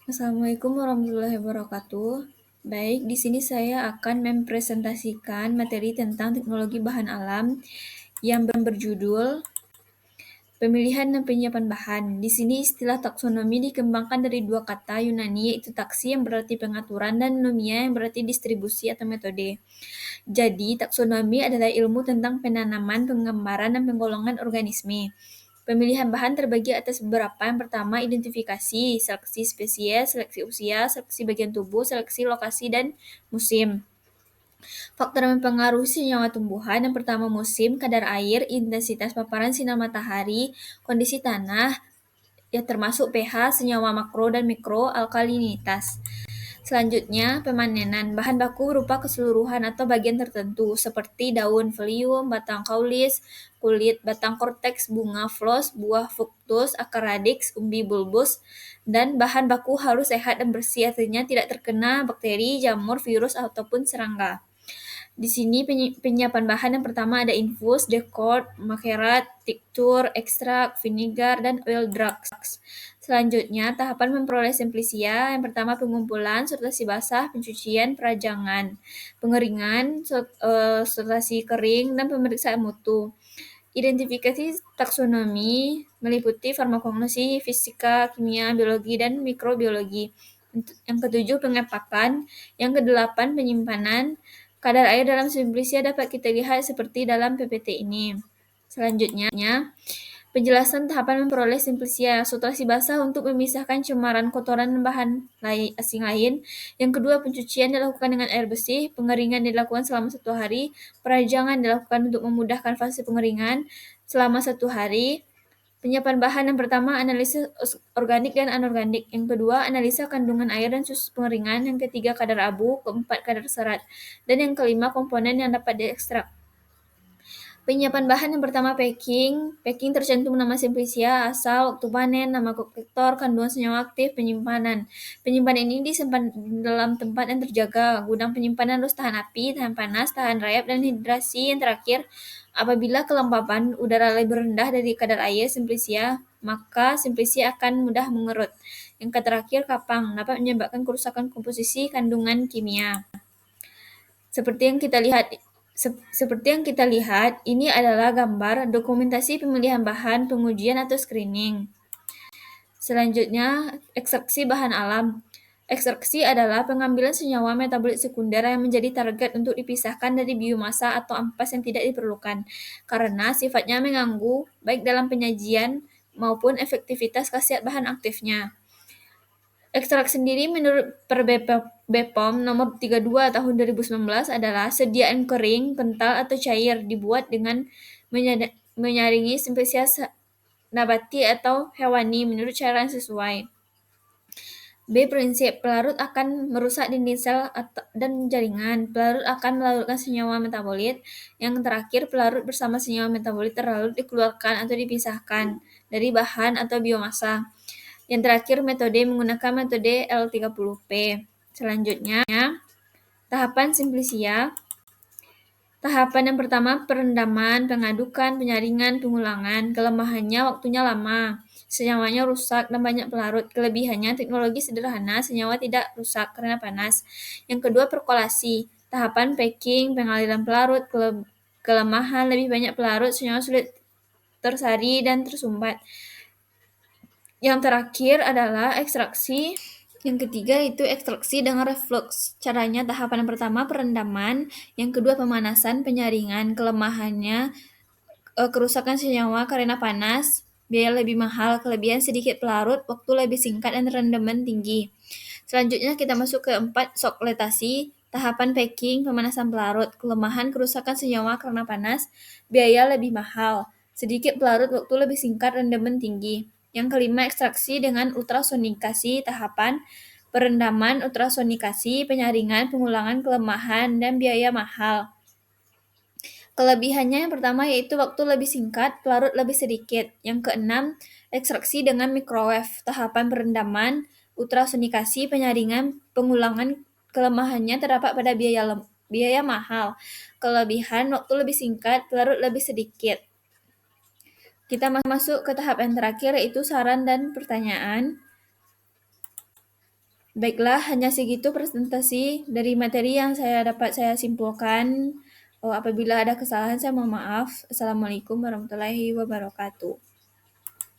Assalamualaikum warahmatullahi wabarakatuh. Baik, di sini saya akan mempresentasikan materi tentang teknologi bahan alam yang berjudul Pemilihan dan Penyiapan Bahan. Di sini istilah taksonomi dikembangkan dari dua kata Yunani yaitu taksi yang berarti pengaturan dan nomia yang berarti distribusi atau metode. Jadi, taksonomi adalah ilmu tentang penanaman, penggambaran, dan penggolongan organisme. Pemilihan bahan terbagi atas beberapa. Yang pertama, identifikasi, seleksi spesies, seleksi usia, seleksi bagian tubuh, seleksi lokasi, dan musim. Faktor yang mempengaruhi senyawa tumbuhan, yang pertama musim, kadar air, intensitas paparan sinar matahari, kondisi tanah, ya termasuk pH, senyawa makro dan mikro, alkalinitas. Selanjutnya, pemanenan. Bahan baku berupa keseluruhan atau bagian tertentu, seperti daun folium, batang kaulis, kulit, batang korteks, bunga flos, buah fructus, akar radix, umbi bulbus, dan bahan baku harus sehat dan bersih, artinya tidak terkena bakteri, jamur, virus, ataupun serangga. Di sini penyiapan bahan yang pertama ada infus, decord, makerat, tinctur, ekstrak, vinegar, dan oil drugs. Selanjutnya, tahapan memperoleh simplicia. Yang pertama pengumpulan, sortasi basah, pencucian, perajangan, pengeringan, sortasi kering, dan pemeriksaan mutu. Identifikasi taksonomi meliputi farmakognosi, fisika, kimia, biologi, dan mikrobiologi. Yang ketujuh, pengepakan. Yang kedelapan, penyimpanan. Kadar air dalam simplicia dapat kita lihat seperti dalam PPT ini. Selanjutnya, penjelasan tahapan memperoleh simplicia. Sortasi basah untuk memisahkan cemaran, kotoran, dan bahan asing lain. Yang kedua, pencucian dilakukan dengan air bersih. Pengeringan dilakukan selama 1 hari. Perajangan dilakukan untuk memudahkan fase pengeringan selama 1 hari. Penyiapan bahan yang pertama, analisis organik dan anorganik. Yang kedua, analisa kandungan air dan susu pengeringan. Yang ketiga, kadar abu. Keempat, kadar serat. Dan yang kelima, komponen yang dapat diekstrak. Penyiapan bahan yang pertama, packing. Packing tercantum nama simplicia, asal, waktu panen, nama kolektor, kandungan senyawa aktif, penyimpanan. Penyimpanan ini disimpan dalam tempat yang terjaga. Gudang penyimpanan harus tahan api, tahan panas, tahan rayap, dan hidrasi. Yang terakhir, apabila kelembapan udara lebih rendah dari kadar air simplicia, maka simplicia akan mudah mengerut. Yang terakhir, kapang, dapat menyebabkan kerusakan komposisi kandungan kimia. Seperti yang kita lihat, ini adalah gambar dokumentasi pemilihan bahan, pengujian atau screening. Selanjutnya, ekstraksi bahan alam. Ekstraksi adalah pengambilan senyawa metabolit sekunder yang menjadi target untuk dipisahkan dari biomasa atau ampas yang tidak diperlukan, karena sifatnya mengganggu baik dalam penyajian maupun efektivitas khasiat bahan aktifnya. Ekstrak sendiri menurut BPOM nomor 32 tahun 2019 adalah sediaan kering, kental, atau cair dibuat dengan menyaringi spesies nabati atau hewani menurut cara yang sesuai. B. Prinsip. Pelarut akan merusak dinding sel dan jaringan. Pelarut akan melarutkan senyawa metabolit. Yang terakhir, pelarut bersama senyawa metabolit terlarut dikeluarkan atau dipisahkan dari bahan atau biomasa. Yang terakhir, metode menggunakan metode L30P. Selanjutnya, tahapan simplicia. Tahapan yang pertama, perendaman, pengadukan, penyaringan, pengulangan. Kelemahannya, waktunya lama. Senyawanya rusak dan banyak pelarut. Kelebihannya, teknologi sederhana, senyawa tidak rusak karena panas. Yang kedua, perkolasi. Tahapan packing, pengaliran pelarut. Kelemahan, lebih banyak pelarut, senyawa sulit tersari dan tersumbat. Yang terakhir adalah ekstraksi. Yang ketiga itu ekstraksi dengan reflux. Caranya tahapan yang pertama perendaman, yang kedua pemanasan, penyaringan. Kelemahannya kerusakan senyawa karena panas, biaya lebih mahal, kelebihan sedikit pelarut, waktu lebih singkat dan rendaman tinggi. Selanjutnya kita masuk ke 4, sokletasi. Tahapan packing, pemanasan pelarut. Kelemahan kerusakan senyawa karena panas, biaya lebih mahal, sedikit pelarut, waktu lebih singkat, rendaman tinggi. Yang kelima, ekstraksi dengan ultrasonikasi. Tahapan perendaman, ultrasonikasi, penyaringan, pengulangan, kelemahan, dan biaya mahal. Kelebihannya yang pertama yaitu waktu lebih singkat, pelarut lebih sedikit. Yang keenam, ekstraksi dengan microwave. Tahapan perendaman, ultrasonikasi, penyaringan, pengulangan. Kelemahannya terdapat pada biaya mahal. Kelebihan, waktu lebih singkat, pelarut lebih sedikit. Kita masuk ke tahap yang terakhir yaitu saran dan pertanyaan. Baiklah, hanya segitu presentasi dari materi yang dapat saya simpulkan. Apabila ada kesalahan, saya mohon maaf. Assalamualaikum warahmatullahi wabarakatuh.